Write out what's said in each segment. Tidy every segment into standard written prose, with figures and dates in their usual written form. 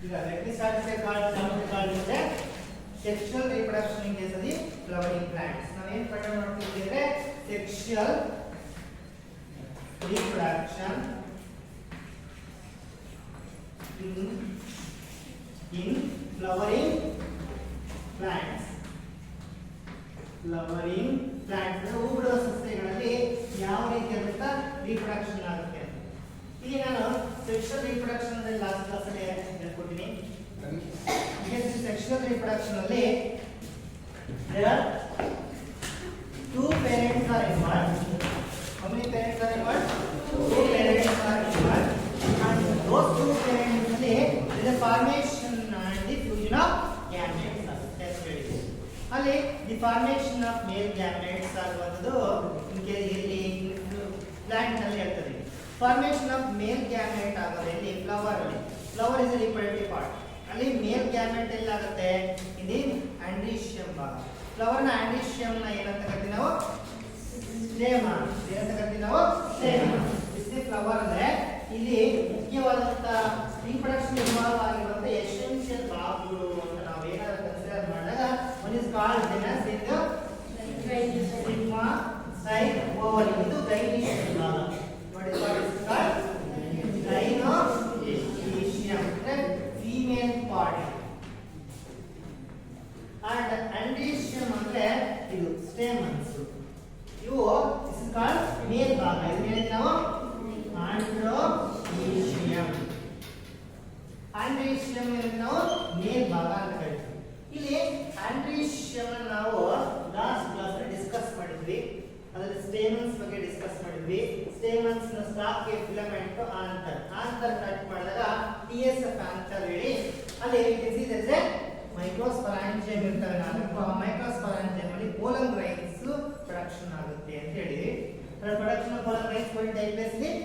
ಈಗ let me start with the sexual reproduction in case of the flowering plants. ನಾವು ಏನು ಪಾಠ ಮಾಡ್ತಿದ್ದೀವಿ ಅಂದ್ರೆ sexual reproduction in flowering plants. Flowering plants ಅಂದ್ರೆ ಹೂ ಬಿಡುವ ಸಸ್ಯಗಳಲ್ಲಿ ಯಾವ ರೀತಿಯಾದಂತ reproduction ಆಗುತ್ತೆ. ಈಗ ನಾನು sexual reproduction ಅಂದ್ರೆ ಲಾಸ್ಟ್ ಕ್ಲಾಸ್ ಅಲ್ಲಿ ಹೇಳ್ಕೊಡ್ತೀನಿ. Yes, sexual reproduction ಅಲ್ಲಿ there are two parents are involved. How many parents are involved? Two parents are involved, and those two parents ಅಲ್ಲಿ there is a formation and the fusion of gametes. That's very good. ಅಲ್ಲಿ the formation of male gametes ಆಗುವುದು ನಿಮಗೆ ಇಲ್ಲಿ plant ನಲ್ಲಿ ಹೇಳ್ತದೆ. Formation of male gamete ಆಗೋದ್ರಲ್ಲಿ flower ಅಲ್ಲಿ flower is reproductive part. ಅಲ್ಲಿ ಮೇಲ್ ಗ್ಯಾಮೆಟ್ ಎಲ್ಲಿ ಆಗುತ್ತೆ? ಇದು ಆಂಡ್ರೀಶಿಯಂ ಭಾಗ. ಫ್ಲವರ್ ನ ಆಂಡ್ರೀಶಿಯಂ ನ ಏನಂತ ಕರಿತೀವಿ ನಾವು? ಸ್ಟೆಮಾ. ಏನಂತ ಕರಿತೀವಿ ನಾವು? ಸ್ಟೆಮಾ. ಇದೇ ಫ್ಲವರ್ ಅಂದ್ರೆ ಇಲ್ಲಿ ಮುಖ್ಯವಾದಂತ ರೀಪ್ರೊಡಕ್ಷನ್ ಇನ್ವಾಲ್ವ್ ಆಗಿರುವಂತ ಎಸೆನ್ಷಿಯಲ್ ಭಾಗಗಳು ಅಂತ ನಾವು ಏನಾದರೂ ಕನ್ಸಿಡರ್ ಮಾಡಿದಾಗ one is called genus in stigma, site, ovary. ಇದು ಗೈನೀಶಿಯಂ ಭಾಗ. ನೋಡಿ, what is called gynoecium, female part. And andrecium ಅಂದ್ರೆ ಇದು stamens. ಇವು this is called male ಭಾಗ. ಇದನ್ನ ನಾವು androecium. andrecium ನಾವು ಮೇಲ್ ಭಾಗ ಅಂತ ಕರೀತೀವಿ. ಇಲ್ಲಿ andrecium ನಾವು ಲಾಸ್ಟ್ ಕ್ಲಾಸ್ ಅಲ್ಲಿ ಡಿಸ್ಕಸ್ ಮಾಡಿದ್ವಿ. ಅದರಲ್ಲಿ ಸ್ಟೇಮನ್ಸ್ ಬಗ್ಗೆ ಡಿಸ್ಕಸ್ ಮಾಡಿದ್ವಿ. ಸ್ಟೇಮನ್ಸ್ ನ ಸ್ಟಾಕ್ ಗೆ ಫಿಲಮೆಂಟ್ ಆಂತರ್ ಕಟ್ ಮಾಡಿದಾಗ TSF ಅಂತ ಹೇಳಿ ಅಲ್ಲಿ ಇದೆ ಮೈಕ್ರೋಸ್ಪೊರಾಂಜಿಯಂ ಇರ್ತವೆ. ನಾವು ಮೈಕ್ರೋಸ್ಪೊರಾಂಜಿಯಂ ಅಲ್ಲಿ ಪೋಲನ್ ಗ್ರೈನ್ಸ್ ಪ್ರೊಡಕ್ಷನ್ ಆಗುತ್ತೆ ಅಂತ ಹೇಳಿದ್ವಿ. Production of pollen grains going take place in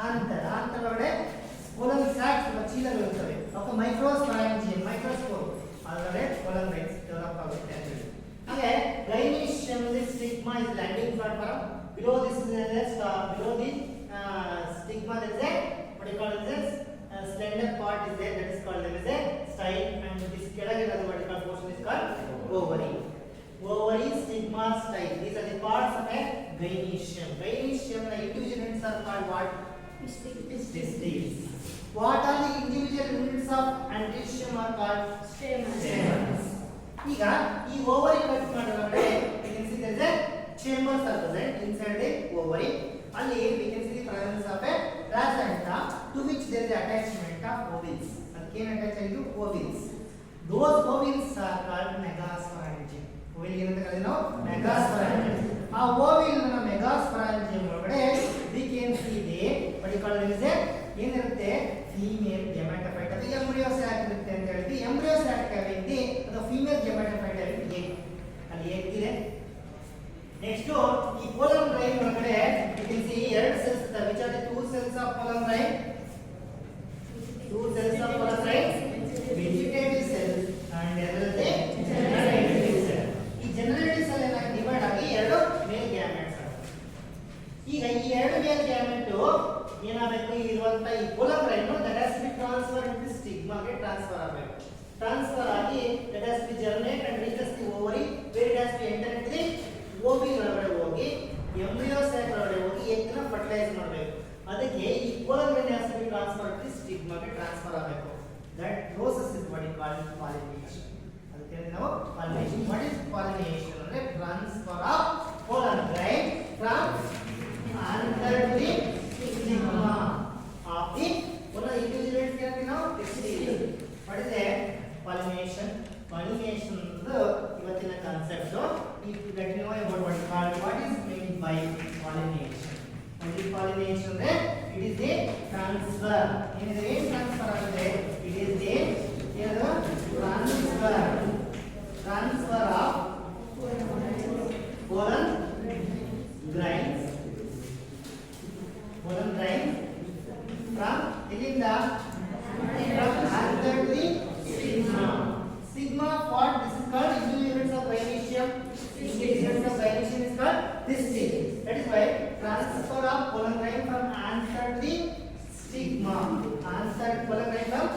anther ಒಳಗಡೆ ಪೋಲನ್ ಸ್ಯಾಕ್ಸ್ ಚೀಲಗಳು ಇರ್ತವೆ. ಅವಾಗ ಮೈಕ್ರೋಸ್ಪೊರಾಂಜಿಯಂ ಮೈಕ್ರೋಸ್ಕೋಪ್ ಅದರೊಳಗಡೆ ಪೋಲನ್ ಗ್ರೈನ್ಸ್ ಡೆವಲಪ್ ಆಗುತ್ತೆ ಅಂತ ಹೇಳಿ. ಹಾಗೆ gynoecium this stigma is landing platform. Below this is below the stigma there is a what you call this slender part is there, that is called as a style, and this ಕೆಳಗಿನ what you call portion is called ovary. Ovary, stigma, style, these are the parts of a gynoecium. Gynoecium the individual units are called what? Testes. What are the individual units of andrecium are called? Stamens. ಈಗ ಈ ovary cut ಮಾಡಿದ್ರೆ we can see there is a chambers are present inside the ovary. ಅಲ್ಲಿ we can see the presence of a placenta to which there is attachment of ovules. ಅದಕ್ಕೆ ಏನು attach ಆಗಿದ್ದು? ovules. Those ovules are called megasporangium. ಓವಿಲ್ ಏನಂತ ಕರೀತೀವಿ ನಾವು? megasporangium. ಆ ಓವಿಲ್ ನ megasporangium ಒಳಗಡೆ we can see the what you call it is a ಏನಿರುತ್ತೆ? Female gametophyte. ಅದು ಎಂಬ್ರಿಯೋ ಸ್ಯಾಕ್ ಇರುತ್ತೆ ಅಂತ ಹೇಳ್ತೀವಿ. ಎಂಬ್ರಿಯೋ ಸ್ಯಾಕ್ ಕ್ಯಾವಿಟಿ ಅದು ಫೀಮೇಲ್ ಗೆಮೆಟೋಫೈಟ್ ಆಗಿದೆ. ಅಲ್ಲಿ ಹೇಗಿದೆ? ನೆಕ್ಸ್ಟ್ ಈ ಪೋಲನ್ ಗ್ರೈನ್ ಒಳಗಡೆ you can see ಎರಡು ಸೆಲ್ಸ್ ಇರ್ತವೆ. which are the two cells of pollen grain? Two cells of pollen grain, vegetative cell and another generative cell. ಈ generative cell ಏನಾಗಿ ಡಿವೈಡ್ ಆಗಿ ಎರಡು ಮೇಲ್ ಗ್ಯಾಮೆಟ್ಸ್ ಆಗುತ್ತೆ. ಈಗ ಈ ಎರಡು ಮೇಲ್ ಗ್ಯಾಮೆಟ್ ಏನಾಗಬೇಕು? ಇರುವಂತ ಈ pollen grain that has to be transferred into stigma ಗೆ ಟ್ರಾನ್ಸ್ಫರ್ ಆಗಬೇಕು. ಟ್ರಾನ್ಸ್ಫರ್ ಆಗಿ that has to germinate and reaches the ovary where it has to enter into the ovule ಒಳಗಡೆ ಹೋಗಿ ಎಂಬ್ರಿಯೋ ಸ್ಯಾಕ್ ಒಳಗಡೆ ಹೋಗಿ ಎಗ್ನ ಫರ್ಟಿಲೈಸ್ ಮಾಡಬೇಕು. ಅದಕ್ಕೆ ಈ pollen grain has to be transferred to stigma ಗೆ ಟ್ರಾನ್ಸ್ಫರ್ ಆಗಬೇಕು. that process is what is called pollination. ಅದಕ್ಕೆ ನಾವು pollination. what is pollination? ಅಂದ್ರೆ transfer of pollen grain from anther to the stigma of the one individual units now testes. What is a pollination? Pollination ಇವತ್ತಿನ concept. if you get to know about what is called, what is meant by pollination? What is pollination? ಅಂದ್ರೆ it is a transfer. ಏನಿದೆ? Transfer ಆಗಿದೆ. it is a ಏನದು? transfer of pollen grains from ಇಲ್ಲಿಂದ from anther to the stigma. Stigma what? This is called individual units of gynoecium. Individual units of gynoecium is called testes. That is why transfer of pollen grain from anther to the stigma. Anther pollen grain from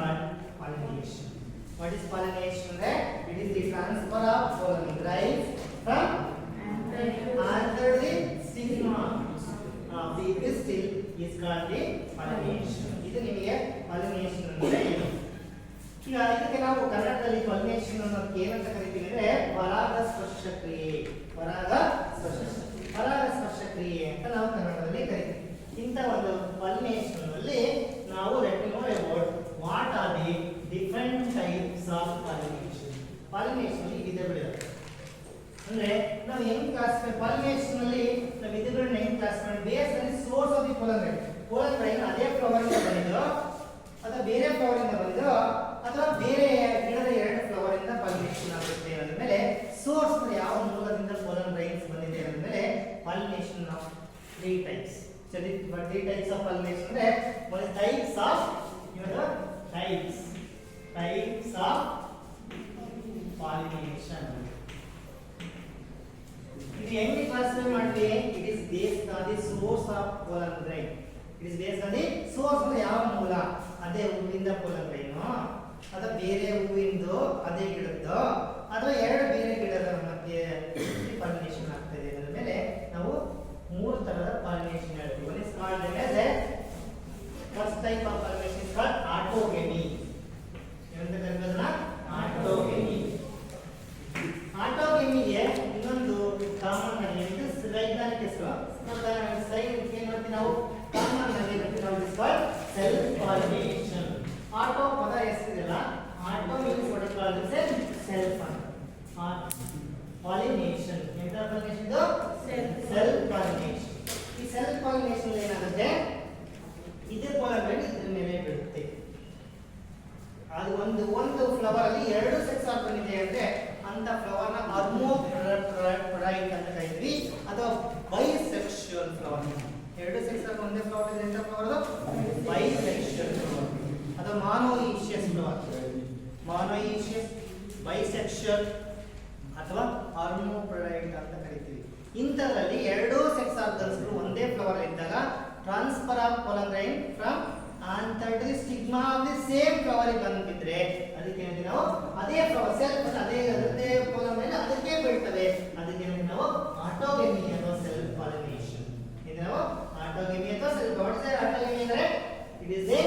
called pollination. What is pollination? It is the transfer of pollen grains from anther the stigma of the pistil is called the pollination. ಇದು ನಿಮಗೆ pollination ಅಂದ್ರೆ ಏನು? ಈಗ ಇದಕ್ಕೆ ನಾವು ಕನ್ನಡದಲ್ಲಿ pollination ಅನ್ನೋದಕ್ಕೆ ಏನಂತ ಕರಿತೀವಿ ಅಂದ್ರೆ ಪರಾಗಸ್ಪರ್ಶ ಕ್ರಿಯೆ. ಪರಾಗಸ್ಪರ್ಶ ಕ್ರಿಯೆ ಅಂತ ನಾವು ಕನ್ನಡದಲ್ಲಿ ಕರಿತೀವಿ. ಇಂಥ ಒಂದು pollination ಅಲ್ಲಿ ನಾವು let me know about what are the different types of pollination. Pollination ಅಲ್ಲಿ ವಿಧಗಳಿವೆ. ಅಂದ್ರೆ ನಾವು ಹೆಂಗ್ pollination ಅಲ್ಲಿ ನಾವು ವಿಧಗಳನ್ನ ಹೆಂಗ್ ಕ್ಲಾಸ್ ಮಾಡಿ ಬೇಸ್ ಅಲ್ಲಿ source of the pollen grain ಅದೇ ಫ್ಲವರ್ ಇಂದ ಬಂದಿದೋ ಅಥವಾ ಬೇರೆ ಫ್ಲವರ್ ಇಂದ ಬಂದಿದೋ ಅಥವಾ ಬೇರೆ ಗಿಡದ ಎರಡು ಫ್ಲವರ್ ಇಂದ pollination ಆಗುತ್ತೆ ಅನ್ನೋದ್ರ ಮೇಲೆ ಸೋರ್ಸ್ ಯಾವ ಮೂಲದಿಂದ pollen grains ಬಂದಿದೆ ಅನ್ನೋದ್ರ ಮೇಲೆ pollination of three types. So what three types of pollination ಅಂದ್ರೆ one is types of pollination. ಇದು ಹೆಂಗೆ ಕ್ಲಾಸಿಫೈ ಮಾಡ್ತೀವಿ? It is based on the source of pollen grain. It is based on the source ಅಂದ್ರೆ ಯಾವ ಮೂಲ, ಅದೇ ಹೂವಿಂದ pollen grain ಅಥವಾ ಬೇರೆ ಹೂವಿಂದು ಅದೇ ಗಿಡದ್ದು ಅಥವಾ ಎರಡು ಬೇರೆ ಗಿಡದ ಮಧ್ಯೆ pollination ಆಗ್ತದೆ ಅದರ ಮೇಲೆ ನಾವು ಮೂರು ತರದ pollination ಹೇಳ್ತೀವಿ. One is called as first type of pollination is called autogamy. ಏನಂತ ಕರೆಯೋದನ್ನ autogamy. autogamyಗೆ ಇನ್ನೊಂದು ಕಾಮನ್ ಆಗಿ ವೈಜ್ಞಾನಿಕ ಹೆಸರು ನಾವು ಕಾಮನ್ ಆಗಿ ನಾವು ಸೆಲ್ಫ್ ಪಾಲಿನೇಷನ್. ಆಟೋ ಪದ ಹೆಸರಿಲ್ಲ, auto means what is called self ಅಂತ. ಪಾಲಿನೇಷನ್ ಎಂತ ಪಾಲಿನೇಷನ್? Self pollination. ಈ ಸೆಲ್ಫ್ ಪಾಲಿನೇಷನ್ ಏನಾಗುತ್ತೆ, ಇದೇ ಪಾಲಿನೇಷನ್ ಇದ್ರ ಮೇಲೆ ಬೀಳುತ್ತೆ. ಅದು ಒಂದು ಫ್ಲವರ್ ಅಲ್ಲಿ ಎರಡು ಸೆಕ್ಸ್ ಆರ್ಗನ್ ಇದೆ ಅಂದ್ರೆ ಅಂತ ಫ್ಲವರ್ ನ ಹರ್ಮೋಫ್ರೊಡೈಟ್ ಅಂತ ಕರೀತೀವಿ ಅಥವಾ ಬೈಸೆಕ್ಷುವಲ್ ಫ್ಲವರ್. ಎರಡು ಸೆಕ್ಸ್ ಆರ್ಗನ್ ಒಂದೇ ಫ್ಲವರ್ ಇದೆ ಅಂತ ಫ್ಲವರ್ ಅದು ಬೈಸೆಕ್ಷುವಲ್ ಫ್ಲವರ್ ಅಥವಾ ಮಾನೋಯಿಷಿಯಸ್ ಫ್ಲವರ್. ಮಾನೋಯಿಷಿಯಸ್, ಬೈಸೆಕ್ಷುವಲ್ ಅಥವಾ ಹರ್ಮೋಫ್ರೊಡೈಟ್ ಅಂತ ಕರೀತೀವಿ. ಇಂಥದ್ರಲ್ಲಿ ಎರಡು ಸೆಕ್ಸ್ ಆರ್ಗನ್ಸ್ ಒಂದೇ ಫ್ಲವರ್ ಇದ್ದಾಗ transfer of pollen grain from anther to the stigma of the same flower ಬಂದಿದ್ರೆ ಅದಕ್ಕೆ ಏನಂತೀವಿ ನಾವು ಅದೇ ಫ್ಲವರ್ ಸೆಲ್ಫ್ ಅದೇ pollen grain ಅದಕ್ಕೆ ಬೀಳ್ತವೆ. ಅದಕ್ಕೆ ಏನಂತೀವಿ ನಾವು autogamy ಅಥವಾ ಸೆಲ್ಫ್ ಪಾಲಿನೇಷನ್. ಇದು ನಾವು autogamy ಅಥವಾ ಸೆಲ್ಫ್. ವಾಟ್ ಇಸ್ autogamy ಅಂದ್ರೆ it is a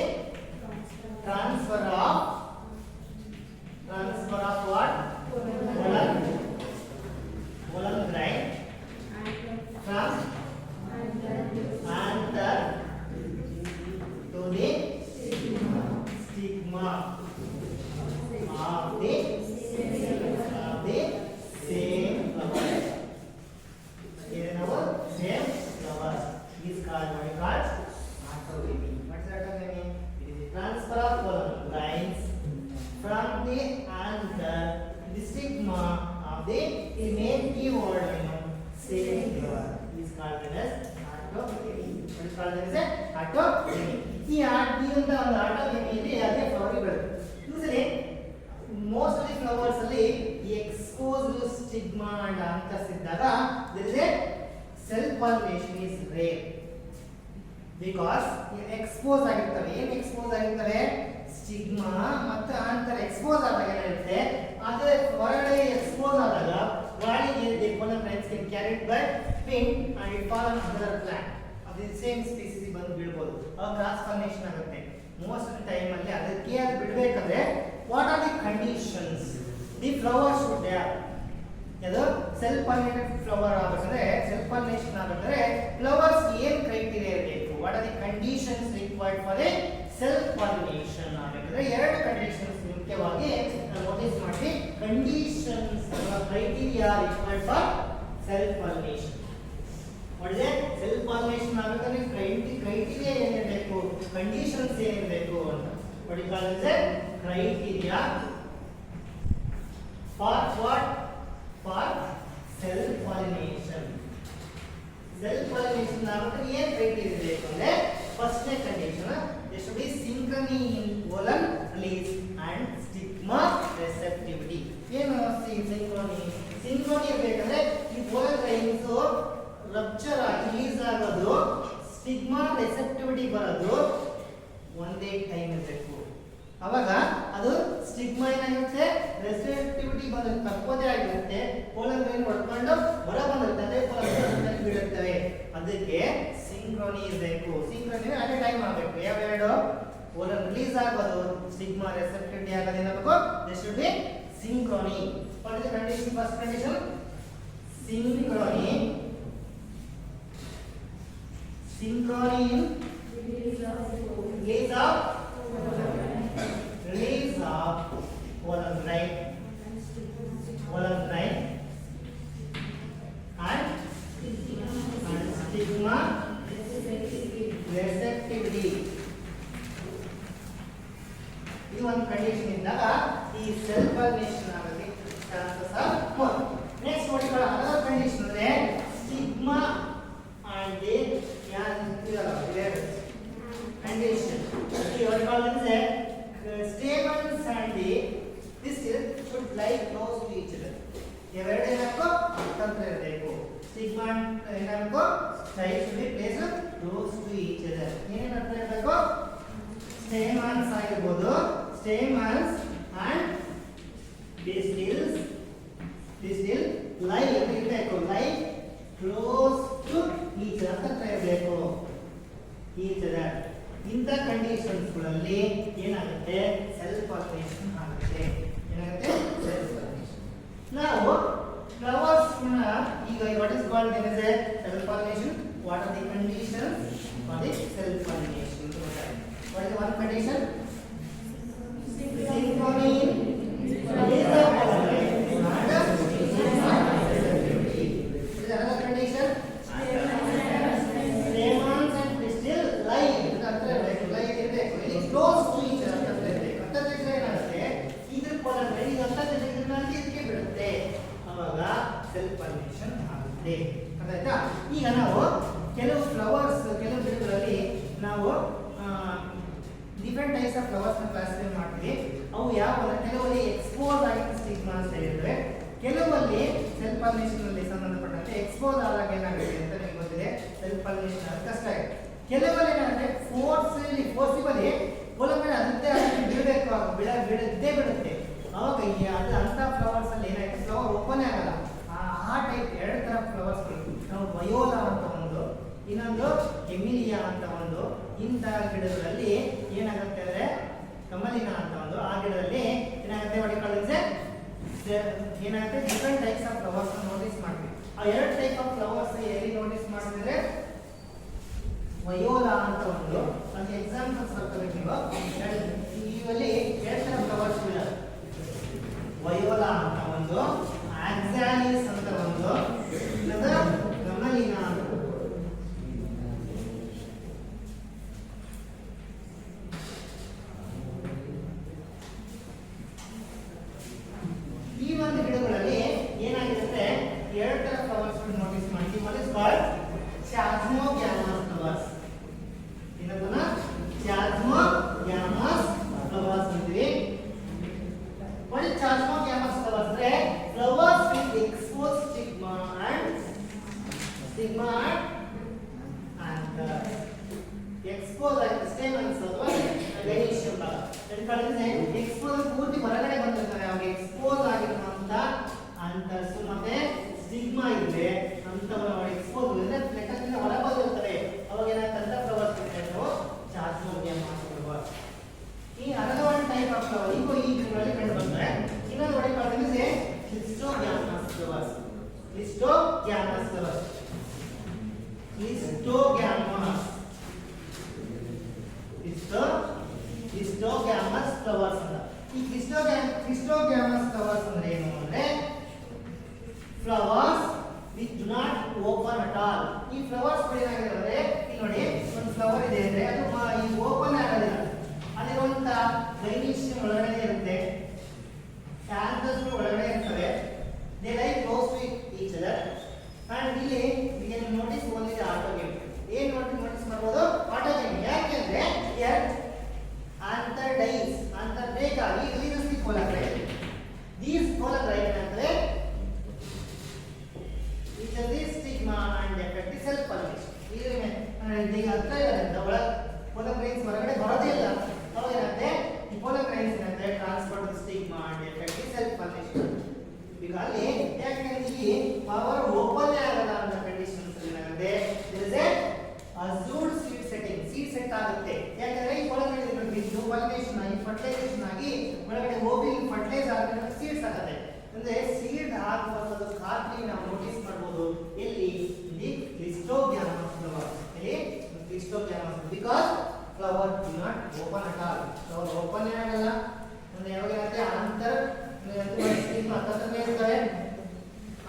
transfer of what? pollen grain from anther to the stigma of the same flower. Here now same flower is called what is called autogamy. What is autogamy? It is the transfer of pollen grains from the anther to the stigma of the main keyword same flower is called as autogamy. What is called as autogamy. ಈ ಒಂದು autogamy ಅದೇ flower ಬರುತ್ತೆ. Usually most of the flowers ಅಲ್ಲಿ exposed stigma and anthers ಇದ್ದಾಗ there is a self pollination is rare because expose ಆಗಿರ್ತವೆ. ಏನು expose ಆಗಿರ್ತವೆ? Stigma ಮತ್ತು ಆಂಥರ್ ಎಕ್ಸ್ಪೋಸ್ ಆದಾಗ ಏನಿರುತ್ತೆ, ಅದೇ ಹೊರಗಡೆ ಎಕ್ಸ್ಪೋಸ್ ಆದಾಗ ಗಾಳಿಗೆ the pollen grains get carried by wind and it fall on other plant. ಅದು ಸೇಮ್ ಸ್ಪೀಸೀಸ್ ಬಂದು ಬೀಳ್ಬೋದು, ಅವಾಗ ಕ್ರಾಸ್ ಪಾಲಿನೇಷನ್ ಆಗುತ್ತೆ. ಮೋಸ್ಟ್ ಆಫ್ ದಿ ಟೈಮ್ ಅಲ್ಲಿ ಅದಕ್ಕೆ ಅದು ಬಿಡಬೇಕಾದ್ರೆ what are the conditions the flower should have. ಅದು ಸೆಲ್ಫ್ ಪಾಲಿನೇಟೆಡ್ ಫ್ಲವರ್ ಆಗಬೇಕಂದ್ರೆ ಸೆಲ್ಫ್ ಪಾಲಿನೇಷನ್ ಆಗಬೇಕಂದ್ರೆ ಫ್ಲವರ್ಸ್ ಏನು ಕ್ರೈಟೀರಿಯಾ ಇರಬೇಕು? What are the conditions required for a self pollination ಆಗಬೇಕಂದ್ರೆ ಎರಡು ಕಂಡೀಷನ್ಸ್ ಮುಖ್ಯವಾಗಿ ನೋಟಿಸ್ ಮಾಡಿ. Conditions criteria required for self pollination. What is it? Self pollination ಆಗಬೇಕಂದ್ರೆ ಕ್ರೈಟೀರಿಯಾ ಏನಿರಬೇಕು, ಕಂಡೀಷನ್ಸ್ ಏನಿರಬೇಕು ಅಂತ. What is called as a criteria for what? For self pollination. Self pollination ಆಗಬೇಕಂದ್ರೆ ಏನು ಕ್ರೈಟೀರಿಯಾ ಇರಬೇಕು ಅಂದ್ರೆ ಫಸ್ಟ್ನೇ condition there should be synchrony in pollen release and stigma receptivity. ಏನು synchrony? Synchrony ಇರಬೇಕಂದ್ರೆ ಈ pollen grains ರಪ್ಚರ್ ಆಗಿ ರಿಲೀಸ್ ಆಗೋದು, stigma ರೆಸೆಪ್ಟಿವಿಟಿ ಬರೋದು ಒಂದೇ ಟೈಮ್ ಇರಬೇಕು. ಅವಾಗ ಅದು ಸ್ಟಿಗ್ಮಾ ಏನಾಗಿರುತ್ತೆ, ರೆಸಿಸ್ಟಿವಿಟಿ ಬಂದ್ರೆ ತಪ್ಪದೇ ಆಗಿರುತ್ತೆ, ಪೋಲರ್ ಗ್ರೈನ್ ಹೊಡ್ಕೊಂಡು ಹೊರ ಬಂದಿರುತ್ತೆ, ಅದೇ ಪೋಲರ್ ಬೀಳುತ್ತವೆ. ಅದಕ್ಕೆ ಸಿಂಕ್ರೋನಿ ಇರಬೇಕು. ಸಿಂಕ್ರೋನಿ ಅದೇ ಟೈಮ್ ಆಗಬೇಕು. ಯಾವೆರಡು ಪೋಲರ್ ರಿಲೀಸ್ ಆಗೋದು, ಸ್ಟಿಗ್ಮಾ ರೆಸೆಪ್ಟಿವಿಟಿ ಆಗೋದೇನಾಗಬೇಕು, they should be synchrony. What is the condition? First condition, synchrony. Synchrony in release of polar grain and stigma receptivity. ಇದು ಒಂದು ಕಂಡೀಷನ್ ಇದ್ದಾಗ ಈ ಸೆಲ್ ಫಾರ್ಮೇಷನ್ ಆಗೋದಕ್ಕೆ ಚಾನ್ಸಸ್ ಆರ್ ಮೋರ್. ನೆಕ್ಸ್ಟ್ ನೋಡಿಕೊಳ್ಳೋ other condition ಅಂದ್ರೆ stigma and the condition. ಈ ನೋಡಿಕೊಳ್ಳೋ ಅಂದ್ರೆ stamens and the pistil should lie close to each other. ಇವೆರಡು ಏನಾಗಬೇಕು, ಹತ್ತಿರ ಇರಬೇಕು. ಸ್ಟಿಗ್ಮಾ ಏನಾಗಬೇಕು, side should be placed close to each other. ಏನೇನು ಹತ್ತಿರ ಇರಬೇಕು, ಸ್ಟೇಮನ್ಸ್ ಆಗಿರ್ಬೋದು, ಸ್ಟೇಮನ್ಸ್ ಅಂಡ್ pistils ಲೈ ಇರಬೇಕು, ಲೈ ಕ್ಲೋಸ್ ಟು ಈಚ್ ಅದರ್ ಅಂತ ಇರಬೇಕು. ಈಚ್ ಅದರ್ ಇಂಥ ಕಂಡೀಷನ್ಸ್ಗಳಲ್ಲಿ ಏನಾಗುತ್ತೆ, ಸೆಲ್ಫ್ ಫಾರ್ಮೇಷನ್ ಆಗುತ್ತೆ. ಏನಾಗುತ್ತೆ, ಸೆಲ್ಫ್ ಫಾರ್ಮೇಷನ್. ನಾವು ಫ್ಲವರ್ಸ್ ಈಗ what is called as A self formation. What are the conditions for the self formation? What is the one condition? Synchrony in release of polar grain and stigma receptivity. What is another condition? Stamens and pistil lie close to each other. ಅಂತಂದ್ರೆ ಏನಾಗುತ್ತೆ, ಇದ್ರ polar grain ಇದು ಅಂತಂದ್ರೆ ಇದರಲ್ಲಿ ಇದಕ್ಕೆ ಬಿಡುತ್ತೆ, ಅವಾಗ self formation ಆಗುತ್ತೆ. ಅರ್ಥಾಯ್ತಾ? ಈಗ ನಾವು ಕೆಲವು ಫ್ಲವರ್ಸ್, ಕೆಲವು ಗಿಡಗಳಲ್ಲಿ ನಾವು ಡಿಫರೆಂಟ್ ಟೈಪ್ಸ್ ಆಫ್ ಫ್ಲವರ್ಸ್ ನ ಕ್ಲಾಸಿಫೈ ಮಾಡ್ತೀವಿ. ಅವು ಯಾವ ಕೆಲವಲ್ಲಿ ಎಕ್ಸ್ಪೋಸ್ ಆಗಿದ್ದ ಸ್ಟಿಗ್ಮಾ ಅಂತ ಹೇಳಿದ್ರೆ, ಕೆಲವಲ್ಲಿ ಸೆಲ್ಫ್ ಫಾರ್ಮೇಷನ್ ಅಲ್ಲಿ ಸಂಬಂಧಪಟ್ಟಂತೆ ಎಕ್ಸ್ಪೋಸ್ ಆದಾಗ ಏನಾಗುತ್ತೆ ಅಂತ ನಿಮಗೆ ಗೊತ್ತಿದೆ, ಸೆಲ್ಫ್ ಫಾರ್ಮೇಷನ್ ಆಗ ಕಷ್ಟ ಆಗುತ್ತೆ. ಕೆಲವಲ್ಲಿ ಏನಾಗುತ್ತೆ, ಫೋರ್ಸಿಬಲಿ ಪೋಲರ್ ಮೇಲೆ ಅದೇ ಬಿಡಬೇಕು, ಬಿಡುತ್ತೆ. ಅವಾಗ ಅದು ಅಂತ ಫ್ಲವರ್ಸ್ ಅಲ್ಲಿ ಏನಾಗುತ್ತೆ, ಫ್ಲವರ್ ಓಪನ್ ಆಗಲ್ಲ. ಆ ಟೈಪ್ ಎರಡು ತರ ಫ್ಲವರ್ಸ್ ನಾವು ವಯೋಲಾ ಅಂತ ಒಂದು, ಇನ್ನೊಂದು ಎಮಿಲಿಯಾ ಅಂತ ಒಂದು, ಇಂಥ ಗಿಡಗಳಲ್ಲಿ ಏನಾಗುತ್ತೆ ಅಂದ್ರೆ ಕಮಲಿನ ಅಂತ ಒಂದು, ಆ ಗಿಡದಲ್ಲಿ ಏನಾಗುತ್ತೆ, ಏನಾಗುತ್ತೆ different types of flowers notice ಮಾಡ್ತೀವಿ. ಆ ಎರಡು ಟೈಪ್ ಆಫ್ ಫ್ಲವರ್ಸ್ ಎಲ್ಲಿ ನೋಟಿಸ್ ಮಾಡಿದ್ರೆ ವಯೋಲಾ ಅಂತ ಒಂದು, ಅದಕ್ಕೆ ಎಕ್ಸಾಂಪಲ್ಸ್ ಹಾಕಬೇಕು ನೀವು. ಇವಲ್ಲಿ ಎರಡು ತರ ಫ್ಲವರ್ಸ್ ಇದೆ, ವಯೋಲಾ ಅಂತ ಒಂದು, ಆಕ್ಸಾಲಿಸ್ ಅಂತ ಒಂದು, ಕಮಲಿನ ಅಂತ. ಈ ಒಂದು ಗಿಡಗಳಲ್ಲಿ ಏನಾಗಿರುತ್ತೆ, ಎರಡು ತರ ಫ್ಲವರ್ಸ್ ನೋಟಿಸ್ ಮಾಡ್ತೀವಿ. One is called chasmogamous flowers. ಇದನ್ನ ಚಾಸ್ಮೋಗ್ಯಾಮಸ್ ಫ್ಲವರ್ಸ್ ಅಂತೀವಿ. ವಾಟ್ ಇಸ್ ಚಾಸ್ಮೋಗ್ಯಾಮಸ್ ಫ್ಲವರ್ಸ್ ಅಂದ್ರೆ flowers with expose stigma and expose ಆಗಿದೆ ಸ್ಟೇಮನ್ಸ್ ಅಥವಾ ಗೈನಿಷಿಯಂ ಭಾಗ. ಎಕ್ಸ್ಪೋಸ್ ಪೂರ್ತಿ ಹೊರಗಡೆ ಬಂದಿರ್ತಾರೆ, ಅವಾಗ ಎಕ್ಸ್ಪೋಸ್ ಆಗಿರುವಂತ ಅಂತರ್ಸು ಮತ್ತೆ ಸ್ಟಿಗ್ಮಾ ಇದ್ರೆ ಅಂತವರ ಎಕ್ಸ್ಪೋಸ್ ಲೆಕ್ಕದಿಂದ ಹೊರ ಬಂದಿರ್ತಾರೆ, ಅವಾಗ ಏನಾಗ್ತಂತ ಫ್ಲವರ್ಸ್ ಚಾಸ್ಮೋಗ್ಯಾಮಸ್ ಫ್ಲವರ್ಸ್. ಈ another one type of flower ಈಗ ಈ ಗಿಡಗಳಲ್ಲಿ ಕಂಡು ಬಂದ್ರೆ, ಇನ್ನೊಂದು ಒಳ್ಳೆ called cleistogamous flowers. Cleistogamous flowers, cleistogamous flowers ಅಂತ. ಈ ಕ್ಲಿಸ್ಟೋಗ್ಯಾಮಸ್ ಫ್ಲವರ್ಸ್ ಅಂದ್ರೆ ಏನು ಅಂದ್ರೆ flowers which do not open at all. ಈ ಫ್ಲವರ್ಸ್ ಏನಾಗಿದೆ ಅಂದ್ರೆ, ಇಲ್ಲಿ ನೋಡಿ ಒಂದು ಫ್ಲವರ್ ಇದೆ ಅಂದ್ರೆ ಅದು ಈ ಓಪನ್ ಆಗೋದಿಲ್ಲ, ಅದಿರುವಂತ ಗೈನಿಷಿಯಂ ಒಳಗಡೆ ಇರುತ್ತೆ, ಕ್ಯಾಂಥಸ್ ಒಳಗಡೆ ಇರ್ತವೆ. They lie close to each other. And ಇಲ್ಲಿ ನೀವು ನೋಟಿಸ್ ಒಂದಿದೆ ಆಟೋಗೇಮ್. ಏನ್ ನೋಟಿಸ್ ಮಾಡ್ಬೋದು, ಆಟೋಗೇಮ್. ಯಾಕೆಂದ್ರೆ ಅಂತರ್ಡೈಗಾಗಿ releases the pollen grain. These pollen grain ಅಂದ್ರೆ ಈ stigma and effect self formation. ಈಗ ಹತ್ರ ಇರೋದ್ರಿಂದ ಪೋಲರ್ ಗ್ರೈನ್ಸ್ ಹೊರಗಡೆ ಬರೋದೇ ಇಲ್ಲ. ಅವಾಗ ಏನಾಗುತ್ತೆ, ಈ ಪೋಲರ್ ಗ್ರೈನ್ಸ್ ಏನಾಗುತ್ತೆ ಸೀಡ್ಸ್ ಹಾಕತ್ತೆ ಅಂದ್ರೆ ಸೀಡ್ ಹಾಕುವಂಥದ್ದು ಖಾತ್ರಿ ನಾವು ನೋಟಿಸ್ ಮಾಡಬಹುದು ಎಲ್ಲಿ ಇಲ್ಲಿ ಕ್ಲಿಸ್ಟೋಗ್ಯಾಮಸ್ ಫ್ಲವರ್ ಇಲ್ಲಿ cleistogamous because flower do not open at all flower open ಆಗಲ್ಲ ಅಂದ್ರೆ ಯಾವಾಗ ಇರುತ್ತೆ ಅಂತರ್ ಸ್ಟಿಗ್ಮಾ ಹತ್ತತ್ರ ಇರ್ತವೆ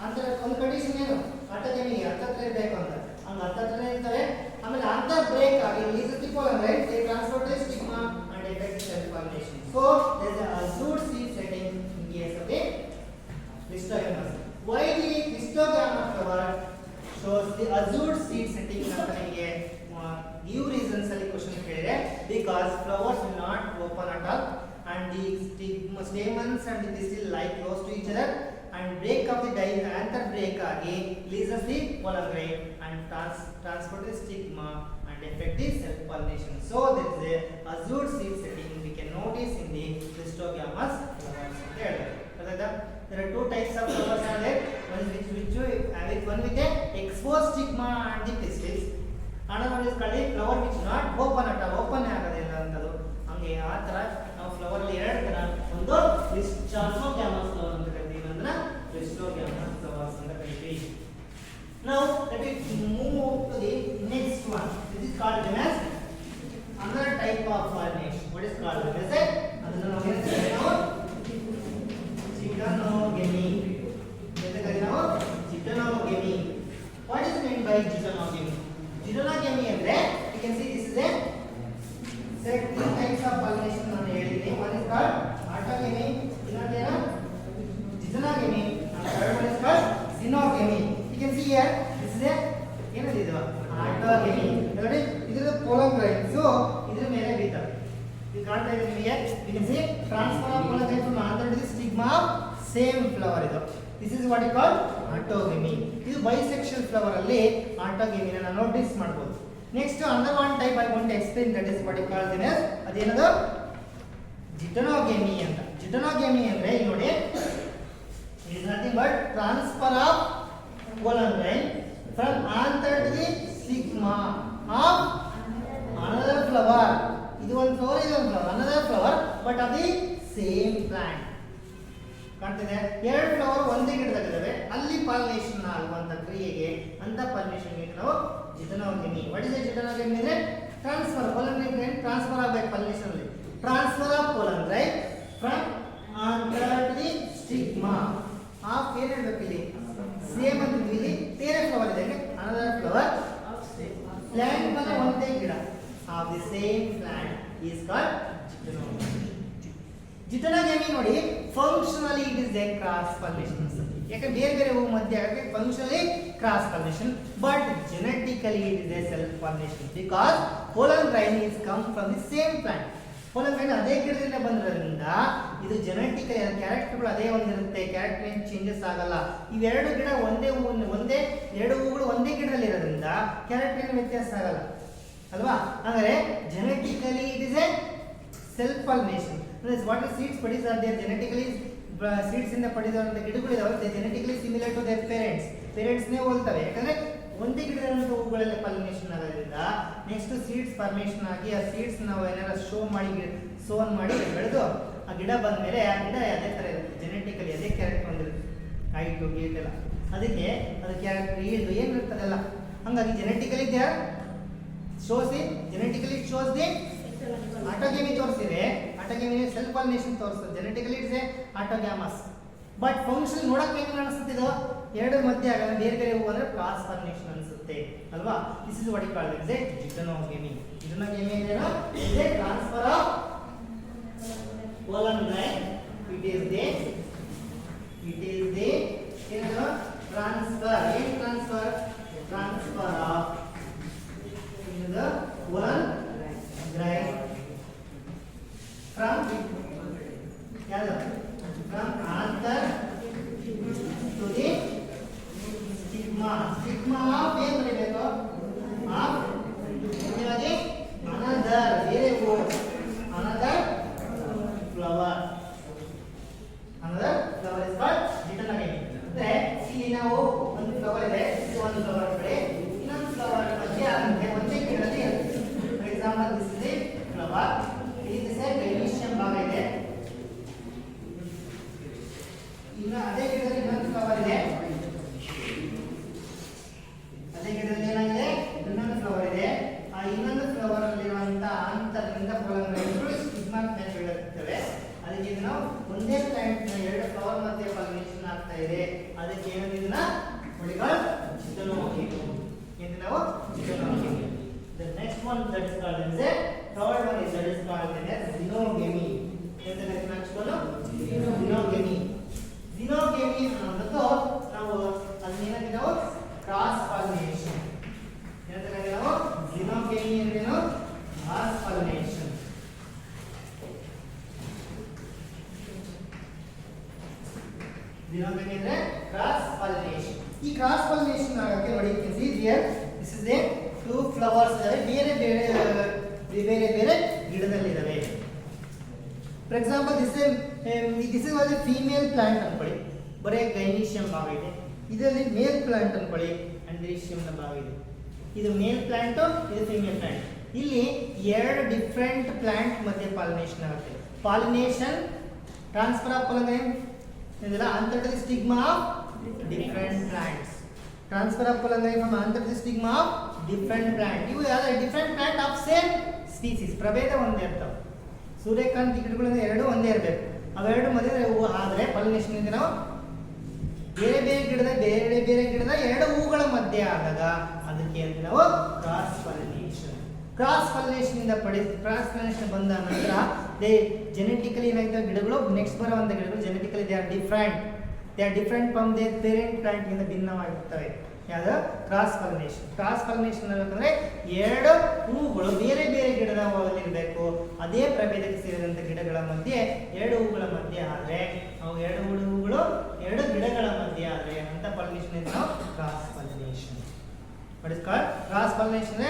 ಅಂತರ ಒಂದು ಕಂಡೀಷನ್ ಏನು ಆಟೋಜೆನಿಗೆ ಹತ್ತತ್ರ ಇರಬೇಕು ಅಂತ ಹಂಗ ಹತ್ತತ್ರ ಇರ್ತವೆ ಆಮೇಲೆ ಅಂತರ್ ಬ್ರೇಕ್ ಆಗಿ lease the pollen right they transfer the stigma and effect cell formation so there is a azure seed setting in case of the Clistogamous. Why the Clistogamous flower shows the azure seed setting ಅಂತ ನಿಮಗೆ give reasons ಅಲ್ಲಿ question ಕೇಳಿದ್ರೆ because flowers will not open at all and the stamens and the pistil lie close to each other and break of the anther break ಆಗಿ releases the pollen grain and transport the stigma and affect the self pollination. So there is a azure seed setting we can notice in the Clistogamous flowers ಅಂತ ಹೇಳ್ತಾರೆ. There are two types of flowers are there. One is one with a exposed stigma and the pistils. Another one is called a flower which not open at all. Open ಆಗೋದಿಲ್ಲ ಅಂತದು. ಹಂಗೆ ಆ ತರ ನಾವು flower ಅಲ್ಲಿ ಎರಡು ತರ ಒಂದು Clistogamous flower ಅಂತ ಕರೀತೀವಿ ಇನ್ನೊಂದನ್ನ Clistogamous flowers ಅಂತ ಕರೀತೀವಿ. Now let me move to the next one. This is called as another type of pollination. What is called as ಅದನ್ನ ನಾವು ಏನು Gittonogamy. Gittonogamy. What is meant by Gittonogamy? Gittonogamy ಅಂದ್ರೆ you can see this is a set two types of pollination ನಾನು ಹೇಳಿದ್ದೀನಿ. One is called autogamy, ಇನ್ನೊಂದೇನು Gittonogamy, and third one is called xenogamy. You can see here this is a ಏನದು ಇದು autogamy. ನೋಡಿ ಇದು pollen grain. So ಇದರ ಮೇಲೆ ಬೀಳ್ತದೆ. ಇದು ಕಾಣ್ತಾ ಇದೆ ನಿಮಗೆ. You can see transfer of pollen grain from anther to the stigma of same flower ಇದು. This is what you call autogamy. ಇದು bisexual flower ಅಲ್ಲಿ autogamy ನ ನೋಟಿಸ್ ಮಾಡಬಹುದು. Next another one type I want to explain, that is what you call them as ಅದೇನದು Gittonogamy ಅಂತ. Gittonogamy ಅಂದ್ರೆ ಇಲ್ಲಿ ನೋಡಿ it is nothing but transfer of pollen grain from anther to the stigma of another flower. ಇದು ಒಂದು flower ಇದು ಒಂದು flower another flower but of the same plant. ಕಾಣ್ತಿದೆ ಎರಡು ಫ್ಲವರ್ ಒಂದೇ ಗಿಡದಲ್ಲಿದ್ದಾವೆ ಅಲ್ಲಿ ಪಾಲಿನೇಷನ್ ಆಗುವಂತ ಕ್ರಿಯೆಗೆ ಅಂತ ಪಾಲಿನೇಷನ್ ನಾವು Gittonogamy. ವಾಟ್ ಇಸ್ Gittonogamy ಅಂದ್ರೆ ಟ್ರಾನ್ಸ್ಫರ್ pollen grain ಟ್ರಾನ್ಸ್ಫರ್ ಆಗಬೇಕು ಪಾಲಿನೇಷನ್ ಅಲ್ಲಿ transfer of pollen grain from anther to the stigma of ಏನು ಹೇಳಬೇಕು ಇಲ್ಲಿ ಸೇಮ್ ಅಂತ ಇಲ್ಲಿ ಬೇರೆ ಫ್ಲವರ್ ಇದೆ another flower ಪ್ಲಾಂಟ್ ಮೇಲೆ ಒಂದೇ ಗಿಡ of the same plant is called Gittonogamy. Gittonogamy ನೋಡಿ functionally it is A cross pollination. ಯಾಕೆ ಬೇರೆ ಬೇರೆ ಹೂವು ಮಧ್ಯೆ ಆಗಕ್ಕೆ functionally cross pollination but genetically it is a self pollination because pollen grain is come from the same plant. pollen grain ಅದೇ ಗಿಡದಿಂದ ಬಂದಿರೋದ್ರಿಂದ ಇದು ಜೆನೆಟಿಕಲಿ ಕ್ಯಾರೆಕ್ಟರ್ಗಳು ಅದೇ ಒಂದಿರುತ್ತೆ, ಕ್ಯಾರೆಕ್ಟರ್ ಏನು ಚೇಂಜಸ್ ಆಗಲ್ಲ. ಇವೆರಡು ಗಿಡ ಒಂದೇ ಎರಡು ಹೂಗಳು ಒಂದೇ ಗಿಡದಲ್ಲಿ ಇರೋದ್ರಿಂದ ಕ್ಯಾರೆಕ್ಟರ್ ಏನು ವ್ಯತ್ಯಾಸ ಆಗಲ್ಲ ಅಲ್ವಾ. ಹಾಗಾದ್ರೆ genetically it is a self pollination. What is seeds produce are their genetically seeds ಇಂದ ಪಡೆದಿರುವಂತ ಗಿಡಗಳು ಇದಾವೆ genetically similar to their parents ನೇ ಹೋಲ್ತವೆ. ಯಾಕಂದ್ರೆ ಒಂದೇ ಗಿಡದಂತ ಹೂಗಳೆಲ್ಲ ಪಾಲಿನೇಷನ್ ಆಗೋದ್ರಿಂದ ನೆಕ್ಸ್ಟ್ ಸೀಡ್ಸ್ ಫಾರ್ಮೇಷನ್ ಆಗಿ ಆ ಸೀಡ್ಸ್ ನಾವು ಏನಾರ ಸೋನ್ ಮಾಡಿ ಬೆಳೆದು ಆ ಗಿಡ ಬಂದ ಮೇಲೆ ಆ ಗಿಡ ಅದೇ ತರ ಇರುತ್ತೆ, ಜೆನೆಟಿಕಲಿ ಅದೇ ಕ್ಯಾರೆಕ್ಟರ್ ಹೊಂದಿರುತ್ತೆ, ಹೈಟು ಗೇಟ್ ಎಲ್ಲ ಅದಕ್ಕೆ ಅದು ಕ್ಯಾರೆಕ್ಟರ್ ಇದು ಏನು ಇರ್ತದಲ್ಲ. ಹಂಗಾಗಿ genetically genetically shows the autogamy ತೋರಿಸಿದ್ರೆ autogamy ಸೆಲ್ಫ್ ಪಾಲಿನೇಷನ್ ತೋರಿಸ್ತದೆ. Genetically it's a autogamous but function ನೋಡಕ್ಕೆ ಹೆಂಗೆ ಅನಿಸುತ್ತಿದೆ ಎರಡು ಮಧ್ಯೆ ಆಗಲ್ಲ ಬೇರೆ ಬೇರೆ ಹೂವು ಅಂದ್ರೆ ಕ್ರಾಸ್ ಪಾಲಿನೇಷನ್ ಅನಿಸುತ್ತೆ ಅಲ್ವಾ. This is what you call it is Gittonogamy. Gittonogamy ಏನು is a transfer of pollen grain. It is the ಏನದು transfer of the pollen grain from anther to the stigma of ಏನು ಬರೀಬೇಕು of another ಬೇರೆ ಹೂವು another flower is called Gittonogamy. ಅಂದ್ರೆ ಇಲ್ಲಿ ನಾವು ಒಂದು ಫ್ಲವರ್ ಇದೆ, ಒಂದು ಫ್ಲವರ್ ಕಡೆ ಇನ್ನೊಂದು ಫ್ಲವರ್ ಮಧ್ಯೆ ಆಗುತ್ತೆ ಒಂದೇ ಗಿಡದಲ್ಲಿ ಇರುತ್ತೆ. For example this is A flower, ಇಲ್ಲಿ ದಿಸ್ ಎ ಡೈಮಿಷಿಯಂ ಭಾಗ ಇದೆ, ಇನ್ನು ಅದೇ ಗಿಡದಲ್ಲಿ ಇನ್ನೊಂದು ಫ್ಲವರ್ ಇದೆ. ಅದೇ ಗಿಡದಲ್ಲಿ ಏನಾಗಿದೆ? ಇನ್ನೊಂದು ಫ್ಲವರ್ ಇದೆ. ಆ ಇನ್ನೊಂದು ಫ್ಲವರ್ ಅಲ್ಲಿರುವಂತಹ ಅಂತರದಿಂದ ಪರಾಗಗಳು ಸ್ಟಿಗ್ಮಾ ಮೇಲೆ ಬೀಳುತ್ತವೆ. ಅದಕ್ಕೆ ಇದು ನಾವು ಒಂದೇ ಪ್ಲಾಂಟ್ ನ ಎರಡು ಫ್ಲವರ್ ಮಧ್ಯೆ ಪಾಲಿನೇಷನ್ ಆಗ್ತಾ ಇದೆ. ಅದಕ್ಕೆ ಏನಂತ ಇದನ್ನ ಹೊಡಿಗಳು ಜಿನೋಗೇಮಿ. ಇದು ನಾವು ಜಿನೋಗೇಮಿ. The next one that is called as a third one is that is called as zinogamy. Then the next one zinogamy. Zinogamy ಅನ್ನೋದು ನಾವು ಅದನ್ನ ನಾವು ಕ್ರಾಸ್ ಪಾಲಿನೇಷನ್. ಏನಂತ ನಾವು zinogamy ಅಂದ್ರೇನು? Cross pollination. zinogamy ಅಂದ್ರೆ ಕ್ರಾಸ್ ಪಾಲಿನೇಷನ್. ಈ ಕ್ರಾಸ್ ಪಾಲಿನೇಷನ್ ಆಗಕ್ಕೆ ನೋಡಿ, you can see here this is a two flowers ಇದಾವೆ, ಬೇರೆ ಬೇರೆ ಗಿಡದಲ್ಲಿ ಇದಾವೆ. ಫಾರ್ ಎಕ್ಸಾಂಪಲ್ ದಿಸ್ ಇಸ್ ಒಂದು ಫೀಮೇಲ್ ಪ್ಲಾಂಟ್ ಅನ್ಕೊಳ್ಳಿ, ಬರೀ ಗೈನೀಷಿಯಂ ಭಾಗ ಇದೆ. ಇದರಲ್ಲಿ ಮೇಲ್ ಪ್ಲಾಂಟ್ ಅನ್ಕೊಳ್ಳಿ, ಆಂಡ್ರೀಷಿಯಂ ನ ಭಾಗ ಇದೆ. ಇದು ಮೇಲ್ ಪ್ಲಾಂಟ್, ಇದು ಫೀಮೇಲ್ ಪ್ಲಾಂಟ್. ಇಲ್ಲಿ ಎರಡು ಡಿಫರೆಂಟ್ ಪ್ಲಾಂಟ್ ಮಧ್ಯೆ ಪಾಲಿನೇಷನ್ ಆಗುತ್ತೆ. ಪಾಲಿನೇಷನ್, ಟ್ರಾನ್ಸ್ಫರ್ ಆಫ್ ಪೊಲನ್ ಇದೆಲ್ಲ under the stigma of different plants. Transfer of pollen from under the stigma of different plant. ಇವು ಯಾವ್ದು different plant of same species. ಪ್ರಭೇದ ಒಂದೇ ಇರ್ತವೆ. ಸೂರ್ಯಕಾಂತಿ ಗಿಡಗಳಿಂದ ಎರಡು ಒಂದೇ ಇರಬೇಕು. ಅವೆರಡು ಮಧ್ಯೆ ಹೂವು ಆದರೆ ಪಾಲಿನೇಷನ್ ಇಂದ ನಾವು ಬೇರೆ ಗಿಡದ ಎರಡು ಹೂಗಳ ಮಧ್ಯೆ ಆದಾಗ ಅದಕ್ಕೆ ಅಂತ ನಾವು ಕ್ರಾಸ್ ಪಾಲಿನೇಷನ್. ಕ್ರಾಸ್ ಪಾಲಿನೇಷನ್ ಇಂದ ಕ್ರಾಸ್ ಪಾಲಿನೇಷನ್ ಬಂದ ನಂತರ ಜೆನೆಟಿಕಲಿ ಏನಾಗ್ತವೆ ಗಿಡಗಳು, ನೆಕ್ಸ್ಟ್ ಬರುವಂತ ಗಿಡಗಳು genetically they are different from their parent plant ಇಂದ ಭಿನ್ನವಾಗಿರ್ತವೆ. ಯಾವುದು? ಕ್ರಾಸ್ ಪಾಲಿನೇಷನ್. ಕ್ರಾಸ್ ಪಾಲಿನೇಷನ್ ಅನ್ನೋದಂದ್ರೆ ಎರಡು ಹೂಗಳು ಬೇರೆ ಗಿಡದ ಹೂವಲ್ಲಿರಬೇಕು. ಅದೇ ಪ್ರಭೇದಕ್ಕೆ ಸೇರಿದಂತ ಗಿಡಗಳ ಮಧ್ಯೆ ಎರಡು ಹೂಗಳ ಮಧ್ಯೆ ಆದ್ರೆ, ಅವು ಎರಡು ಹೂಗಳು ಎರಡು ಗಿಡಗಳ ಮಧ್ಯೆ ಆದ್ರೆ ಅಂತ ಪಾಲಿನೇಷನ್ ಇಸ್ ನಾವು cross pollination. What is called cross pollination?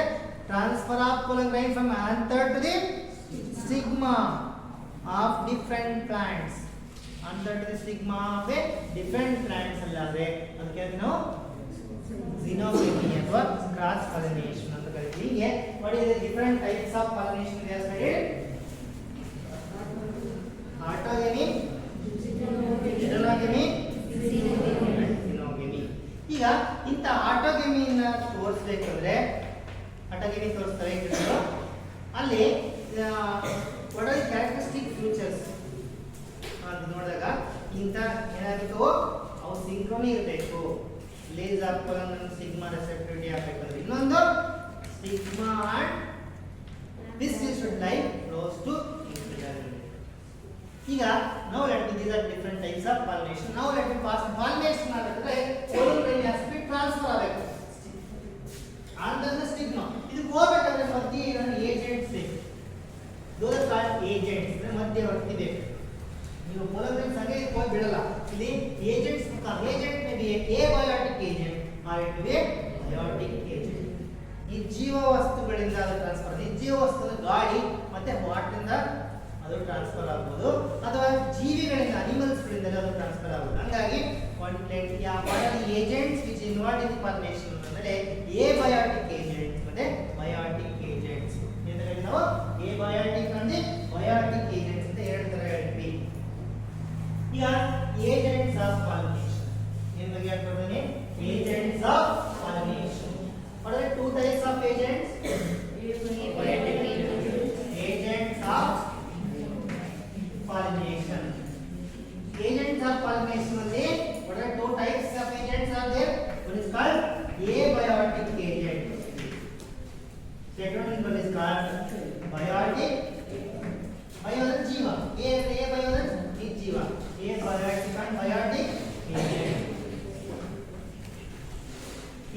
Transfer of pollen grain from anther to the stigma of different plants. Anther to the stigma of a different plants ಅಲ್ಲಾದ್ರೆ ಅದಕ್ಕೆ ನಾವು zinogamy ಅಥವಾ ಕ್ರಾಸ್ ಪಾಲಿನೇಷನ್ ಅಂತ ಕರೀತೀವಿ. ಹೀಗೆ what is the different types of pollination we have studied? Autogamy, heterogamy, zinogamy. ಈಗ ಇಂತ ಆಟೋಗಮಿನ ತೋರಿಸಬೇಕಂದ್ರೆ autogamy ತೋರಿಸ್ತಾರೆ ಗಿಡಗಳು. ಅಲ್ಲಿ what are the characteristic features ಅಂತ ನೋಡಿದಾಗ ಇಂತ ಏನಾಗುತ್ತೋ ಅವು ಸಿಂಕ್ರೋನಿ ಇರಬೇಕು. ಲೇಸ್ ಆಫ್ ಪೊಲನ್ ಸಿಗ್ಮಾ ರೆಸೆಪ್ಟಿವಿಟಿ ಆಗಬೇಕಂದ್ರೆ ಇನ್ನೊಂದು sigma and this should lie close to each other. ಈಗ now let me these are different types of pollination. Now let me pass pollination ಆಗಬೇಕಂದ್ರೆ pollen grain has to be transfer ಆಗಬೇಕು under the stigma. ಇದು ಹೋಗಬೇಕಾದ್ರೆ ಮಧ್ಯೆ ಏನೋ agents ಬೇಕು. those are called agents. ಅಂದ್ರೆ ಮಧ್ಯವರ್ತಿ ಬೇಕು. ನೀವು pollen grain ಸಂಗೆ ಹೋಗಿ ಬಿಡಲ್ಲ. ಇಲ್ಲಿ agents agent may be abiotic agent or it may be biotic agent. ಈ ಜೀವ ವಸ್ತುಗಳಿಂದ ಅದು ಟ್ರಾನ್ಸ್ಫರ್, ಈ ಜೀವ ವಸ್ತು ಗಾಳಿ ಮತ್ತೆ ವಾಟರ್ ಇಂದ ಅದು ಟ್ರಾನ್ಸ್ಫರ್ ಆಗಬಹುದು, ಅಥವಾ ಜೀವಿಗಳಿಂದ ಅನಿಮಲ್ಸ್ ಗಳಿಂದ ಅದು ಟ್ರಾನ್ಸ್ಫರ್ ಆಗಬಹುದು. ಹಾಗಾಗಿ agents which involve in the pollination ಅಂದ್ರೆ abiotic agents ಮತ್ತೆ biotic agents. ಇದರಲ್ಲಿ ನಾವು abiotic ಅಂದ್ರೆ biotic agents ಅಂತ ಎರಡು ತರ ಹೇಳ್ತೀವಿ. ಈಗ ಏಜೆಂಟ್ಸ್ ಆಫ್ ಪಾಲಿನೇಷನ್ ಏನು ಬಗ್ಗೆ ಹೇಳ್ಕೊಡ್ತೀನಿ? Agents of pollination. What are the two types of agents? Agents of pollination. Agents of pollination only. What are two types of agents are there? One is called abiotic agent. Second one is called biotic. Bio is jiva. Bio is jiva. Abiotic and biotic agent.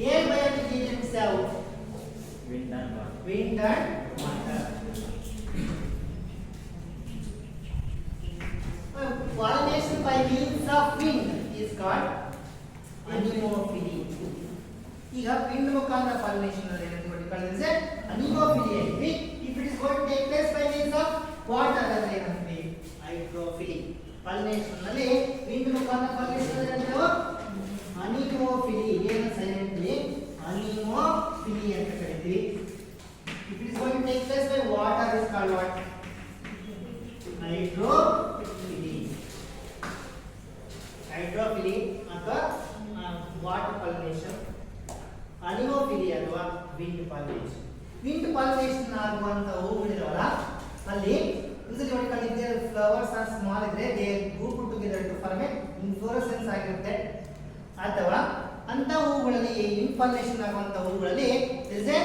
Abiotic agents have wind and water. Pollination by means of wind is called anemophily. ಈಗ wind ಮುಖಾಂತರ pollination ಅಲ್ಲಿ ಏನಂತ ಕಳಿಸಿದ್ರೆ anemophily ಅಂತೀವಿ. If it is going to take place by means of water ಅಂದ್ರೆ ಏನಂತೀವಿ? hydrophily. Pollination ನಲ್ಲಿ wind ಮುಖಾಂತರ pollination ಅಂದ್ರೆ anemophily. ಏನು ಸೈಲೆಂಟ್ಲಿ anemophily ಅಂತ ಕರೀತೀವಿ. If it is going to take place by water is called what? Hydrophily. Pollination ಆಗುವಂತ ಹೂಗಳಿದಾವಲ್ಲ ಅಲ್ಲಿ ಯೂಸಲಿ what ಕಂಡಿದ್ದೆ ಫ್ಲವರ್ಸ್ ಆರ್ ಸ್ಮಾಲ್ ಇದ್ರೆ they group together to form a inflorescence ಆಗಿರುತ್ತೆ ಅಥವಾ ಅಂತ ಹೂಗಳಲ್ಲಿ ಇನ್ಫಾರ್ಮೇಷನ್ ಆಗುವಂತ ಹೂಗಳಲ್ಲಿ is a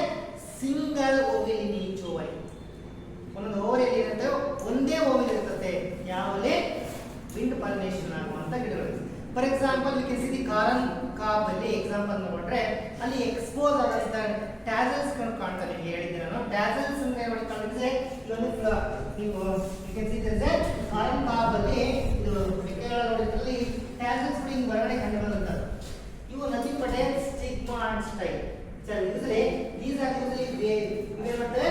single ovule in each ovule ಒಂದೊಂದು ಓವಲ್ ಇರುತ್ತೆ ಒಂದೇ ಓವೆಲ್ ಇರ್ತದೆ ಯಾವಲೇ ವಿಂಡ್ ಪಾಲಿನೇಷನ್ ಆಗುವಂತ ಗಿಡಗಳು for example you can see the corn cob ಅಲ್ಲಿ ಎಕ್ಸಾಂಪಲ್ ನೋಡಿದ್ರೆ ಅಲ್ಲಿ ಎಕ್ಸ್ಪೋಸ್ ಆದಂತ ಟ್ಯಾಸಲ್ಸ್ ಗಳು ಕಾಣ್ತವೆ ನಿಮಗೆ ಹೇಳಿದ್ದೆ ನಾನು ಟ್ಯಾಸಲ್ಸ್ ಅಂದ್ರೆ ಏನು ಕಾಣ್ತಿದೆ ಇದೊಂದು ನೀವು you can see this ಕಾರನ್ cob ಅಲ್ಲಿ ಇದು ಮೆಕ್ಕೆಜೋಳ ನೋಡಿದ್ರಲ್ಲಿ ಟ್ಯಾಸಲ್ಸ್ ಹಿಂಗ್ ಹೊರಗಡೆ ಕಂಡು ಬಂದಂತದ್ದು ಇವು nothing but A stigma and style sir usually these are usually ಇವೆ ಮತ್ತೆ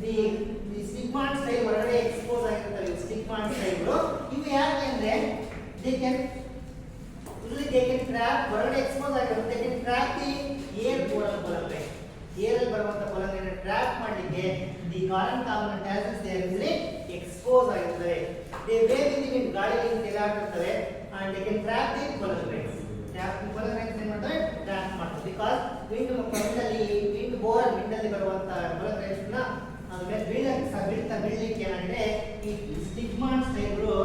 ದಿ ಸ್ಟಿಗ್ಮಾ ಅಂಡ್ ಸ್ಟೈಲ್ ಹೊರಗಡೆ ಎಕ್ಸ್ಪೋಸ್ ಆಗಿರ್ತವೆ ಸ್ಟಿಗ್ಮಾ ಅಂಡ್ ಸ್ಟೈಲ್ ಇವು ಯಾಕೆ ಅಂದ್ರೆ they can they can trap ಹೊರಗಡೆ ಎಕ್ಸ್ಪೋಸ್ ಆಗಿರುತ್ತೆ they can trap the air borne pollen air ಅಲ್ಲಿ ಬರುವಂತ pollen ಅನ್ನು ಟ್ರ್ಯಾಪ್ ಮಾಡಲಿಕ್ಕೆ the ಕಾರನ್ common tassels they are expose ಆಗಿರ್ತವೆ they wave in the wind ಗಾಳಿಯಲ್ಲಿ ತೇಲಾಡುತ್ತವೆ and they can trap the pollen grains pollen grains ಏನು ಮಾಡ್ತವೆ trap ಮಾಡ್ತವೆ because wind bore wind ಅಲ್ಲಿ ಬರುವಂತ pollen grains ನ ಅದಕ್ಕೆ ಬೀಳಲಿಕ್ಕೆ ಏನಾಗಿದೆ ಈ ಸ್ಟಿಗ್ಮಾ ಸ್ಟೈಲ್ಗಳು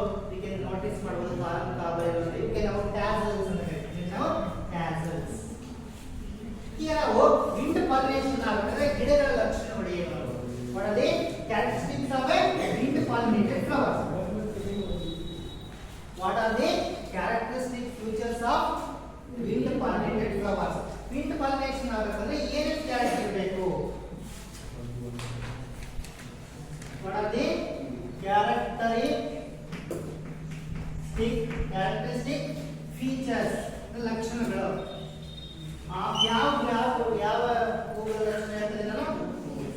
ನೋಟಿಸ್ ಮಾಡಬಹುದು ಕಾರನ್ ಕಾಬಲ್ ಇದಕ್ಕೆ ನಾವು ಟ್ಯಾಸಲ್ಸ್ ಅಂತ ಹೇಳ್ತೀವಿ ನಾವು ಟ್ಯಾಸಲ್ಸ್ ಈಗ ನಾವು ವಿಂಡ್ ಪಾಲಿನೇಷನ್ ಆಗುತ್ತೆ ಗಿಡಗಳ ಲಕ್ಷಣಗಳು ಏನು what are the characteristics of a wind pollinated flowers what are the characteristic features of wind pollinated flowers wind pollination ಆಗಬೇಕಂದ್ರೆ ಏನೇನು ಕ್ಯಾರೆಕ್ಟರ್ ಇರಬೇಕು what are the characteristic features ಲಕ್ಷಣಗಳು ಯಾವ ಹೂಗಳ ಲಕ್ಷಣ ಹೇಳ್ತದೆ ನಾನು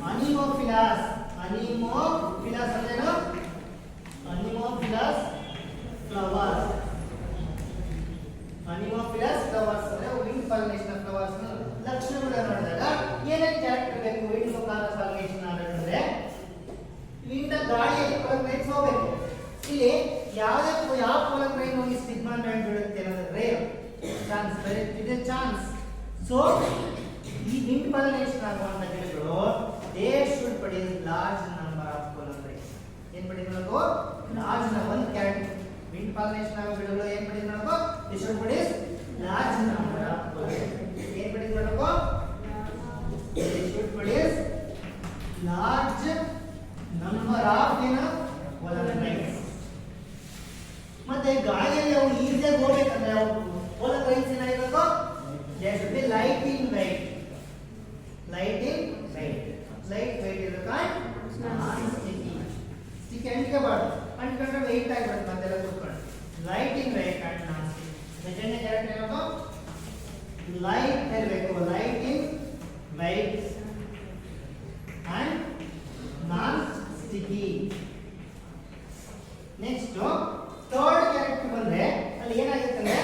ಅನಿಮೋಫಿಲಾಸ್ ಅಂದ್ರೇನು ಅನಿಮೋಫಿಲಾಸ್ ಫ್ಲವರ್ಸ್ ಅಂದ್ರೆ ವಿಂಡ್ ಪಾಲಿನೇಷನ್ ಫ್ಲವರ್ಸ್ ಲಕ್ಷಣಗಳು ನೋಡಿದಾಗ ಏನೇನು ಕ್ಯಾರೆಕ್ಟರ್ ಬೇಕು ವಿಂಡ್ ಮುಖಾಂತರ ಪಾಲಿನೇಷನ್ ಆಗಬೇಕಂದ್ರೆ ವಿಂಡ್ ಗಾಳಿಯಲ್ಲಿ ಪೊಲನ್ ಹೋಗಬೇಕು ಇಲ್ಲಿ ಯಾವ ಪೊಲನ್ ಗ್ರೈನ್ ಹೋಗಿ ಸ್ಟಿಗ್ಮಾ ಬ್ಯಾಂಡ್ ಬೀಳುತ್ತೆ ಅನ್ನೋದು ರೇರ್ ಚಾನ್ಸ್ ಇದೆ ಚಾನ್ಸ್ ಸೊ ಈ ವಿಂಡ್ ಪಾಲಿನೇಷನ್ ಆಗುವಂತ ಗಿಡಗಳು they should produce large number of pollen grains ಏನು ಪ್ರೊಡ್ಯೂಸ್ ಮಾಡಬೇಕು ಲಾರ್ಜ್ ಒಂದು ಕ್ಯಾರೆಕ್ಟರ್ ವಿಂಡ್ ಪಾಲಿನೇಷನ್ ಆಗೋ ಗಿಡಗಳು ಏನು ಪ್ರೊಡ್ಯೂಸ್ ಮಾಡಬೇಕು they should produce large number of pollen ಏನು ಪ್ರೊಡ್ಯೂಸ್ ಮಾಡಬೇಕು they should produce large number of pollen grains ಮತ್ತೆ ಗಾಳಿಯಲ್ಲಿ ಅವು ಈಸಿಯಾಗಿ ಹೋಗ್ಬೇಕಂದ್ರೆ ಅವು ಪೊಲನ್ ಗ್ರೈನ್ಸ್ ಏನಾಗಿರಬೇಕು they should be light in weight ಇರಬೇಕು ಸ್ಟಿಕ್ ಅಂಟಿಕಬಾರ್ದು ಅಂಟಿಕೊಂಡ್ರೆ ವೆಯ್ಟ್ ಆಗಿಬಿಡುತ್ತೆ ಮತ್ತೆಲ್ಲ ಕೂತ್ಕೊಂಡು light in weight and non stick second character ಏನದು ಲೈಟ್ ಇರಬೇಕು light in weight and non sticky next third character ಬಂದ್ರೆ ಅಲ್ಲಿ ಏನಾಗುತ್ತೆ ಅಂದ್ರೆ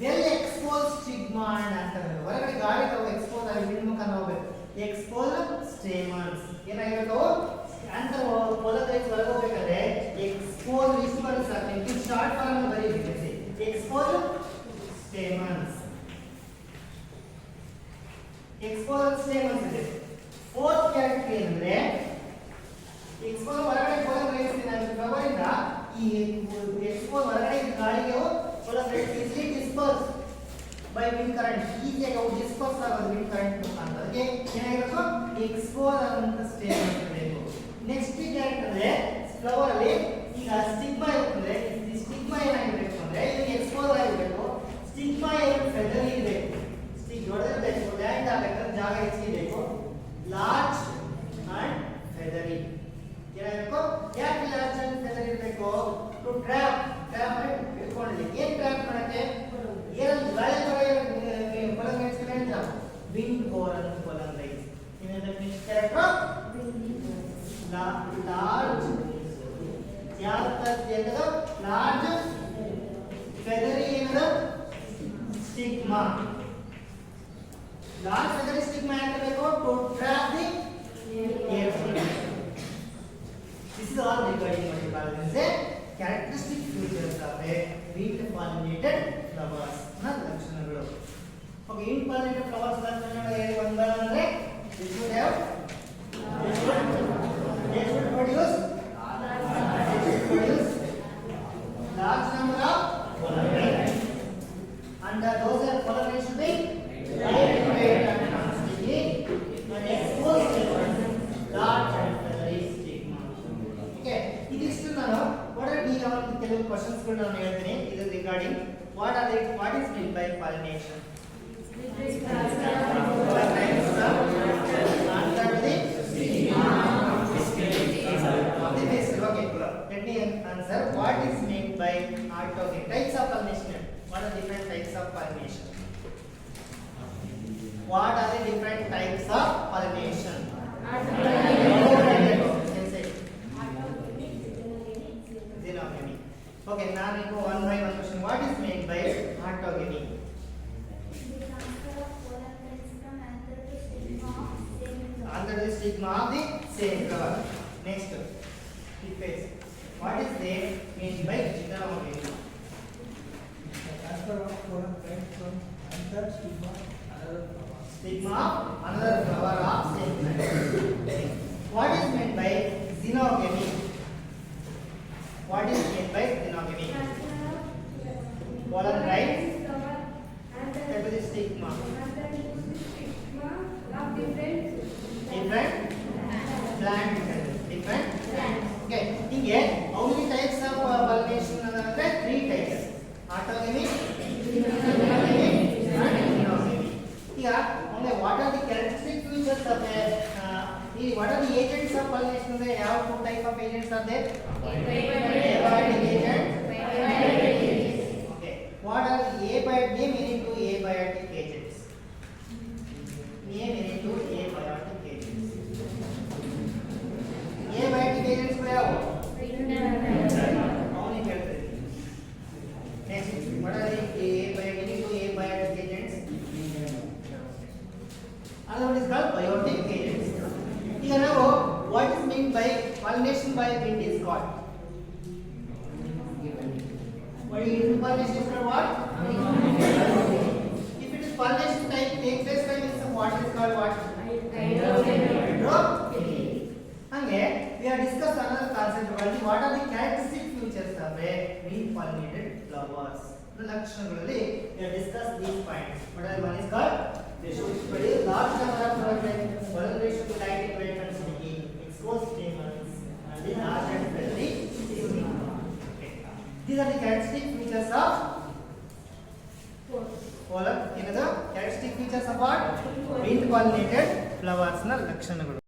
ವೆಲ್ ಎಕ್ಸ್ಪೋಸ್ ಸ್ಟಿಗ್ಮಾ ಅಂತ ಹೊರಗಡೆ ಗಾಳಿ ಎಕ್ಸ್ಪೋಸ್ ಆಗಿ ವಿಂಡ್ ಮುಖಾಂತರ ಹೋಗ್ಬೇಕು ಎಕ್ಸ್ಪೋಸ್ ಸ್ಟೇಮನ್ಸ್ ಏನಾಗಿರುತ್ತೆ ಅಂತ ಪೊಲನ್ ಗ್ರೈನ್ಸ್ ಹೊರಗೆ ಹೋಗ್ಬೇಕಾದ್ರೆ ಎಕ್ಸ್ಪೋಸ್ ಇಷ್ಟು ಬರುತ್ತೆ ಸರ್ ನೀವು ಶಾರ್ಟ್ ಫಾರ್ಮ್ ಬರೀಬೇಕು ಎಕ್ಸ್ಪೋಸ್ ಸ್ಟೇಮನ್ಸ್ ಇದೆ ಫೋರ್ತ್ ಕ್ಯಾರೆಕ್ಟರ್ ಏನಂದ್ರೆ ಎಕ್ಸ್ಪೋಸ್ ಹೊರಗಡೆ ಪೊಲನ್ ಗ್ರೈನ್ಸ್ ಫ್ಲವರ್ ಇಂದ ಈ ಎಕ್ಸ್ಪೋಸ್ ಹೊರಗಡೆ ಗಾಳಿಗೆ pollen grains easily disperse by wind current ಈಸಿಯಾಗಿ ಅವು ಡಿಸ್ಪರ್ಸ್ ಆಗೋದು ವಿಂಡ್ ಕರೆಂಟ್ ಮುಖಾಂತರ ಅದಕ್ಕೆ ಏನಾಗಿರಬೇಕು ಎಕ್ಸ್ಪೋಸ್ ಆಗುವಂತ ಸ್ಟೇಜ್ ಇರಬೇಕು ನೆಕ್ಸ್ಟ್ ಕ್ಯಾರೆಕ್ಟರ್ ಅಂದ್ರೆ ಫ್ಲವರ್ ಅಲ್ಲಿ ಈಗ ಸ್ಟಿಗ್ಮಾ ಇರುತ್ತಂದ್ರೆ ಈ ಸ್ಟಿಗ್ಮಾ ಏನಾಗಿರಬೇಕು ಅಂದ್ರೆ ಇದಕ್ಕೆ ಎಕ್ಸ್ಪೋಸ್ ಆಗಿರಬೇಕು ಸ್ಟಿಗ್ಮಾ ಫೆದರಿ ಇರಬೇಕು ಸ್ಟಿಗ್ ದೊಡ್ಡದಿರಬೇಕು ಲ್ಯಾಂಡ್ ಆಗಬೇಕಂದ್ರೆ ಜಾಗ ಹೆಚ್ಚಿರಬೇಕು ಲಾರ್ಜ್ ಅಂಡ್ ಫೆದರಿ ಏನಾಗಬೇಕು ಯಾಕೆ ಲಾರ್ಜ್ ಅಂಡ್ ಫೆದರಿ ಇರಬೇಕು ಟು ಟ್ರ್ಯಾಪ್ ಇಟ್ಕೊಳ್ಳಿ ಏನ್ ಟ್ರ್ಯಾಪ್ ಮಾಡಕ್ಕೆ ಏನಲ್ಲಿ ಗಾಳಿ ಪೊಲನ್ ಗ್ರೈನ್ಸ್ ಹೇಳಿದ್ರ ವಿಂಡ್ ಬೋರನ್ ಪೊಲನ್ ಗ್ರೈನ್ಸ್ ಏನಂದ್ರೆ ನೆಕ್ಸ್ಟ್ ಕ್ಯಾರೆಕ್ಟರ್ ಲಾರ್ಜ್ ಯಾವುದು ಲಾರ್ಜ್ ಫೆದರಿ ಏನದು ಸ್ಟಿಗ್ಮಾ ಲಾರ್ಜ್ ಫೆದರಿ ಸ್ಟಿಗ್ಮಾ ಯಾಕಿರಬೇಕು to trap the air this is all regarding what you call as a characteristic features of a wind pollinated flowers na lakshanagalu okay wind pollinated flowers lakshanagalu ಏನು ಬಂದ್ರೆ this would have They should produce large number of pollen grains. And those are pollen grains should be lightweight and non-sticky and exposed to large and feathery stigma. Okay, ಇದಿಷ್ಟು ನಾನು ಈ ಒಂದು ಕೆಲವು questions ಗಳು ನಾನು ಹೇಳ್ತೀನಿ ಇದು regarding what is meant by pollination. Let me answer. What is meant by autogeny? Types of pollination. What are different types of pollination? What are the different types of pollination? Xenogeny. Okay, now we go one by one question. What is meant by autogeny? Under the stigma of the same flower. Next, it phase. What is there meant by xenogeny? Transfer of pollen grains from another stigma another flower. Stigma of another flower of same plant. What is meant by xenogeny? What is meant by xenogeny? Pollen grains to the stigma. Different plant. Different. Okay. Here, how many types of pollination? There are 3 types. Autogamy, xenogeny, and xenogeny. Here, only what are the characteristic features of the what are the agents of pollination? There are 2 types of agents are there. Abiotic agents. Okay. What are the abiotic? Name into abiotic agents. Name into abiotic agents. Abiotic agents what are? How many characteristics? Next, what are the abiotic agents? Another one is called biotic agents. Here now, what is meant by pollination by wind is called? What is pollination is called what? If it is pollination type takes place by means of what is called what? Hydrophily. Hange, we have discussed another concept about what are the characteristic features of a wind pollinated flowers. The lakshanagalalli we have discussed these points. What are one is called? They should produce large number of pollen grains, pollen grains should be light weight and sticky, exposed stamens, and the large and feathery stigma. Okay. These are the characteristic features of pollen. Characteristic features of what? Wind pollinated flowers na lakshanagalu.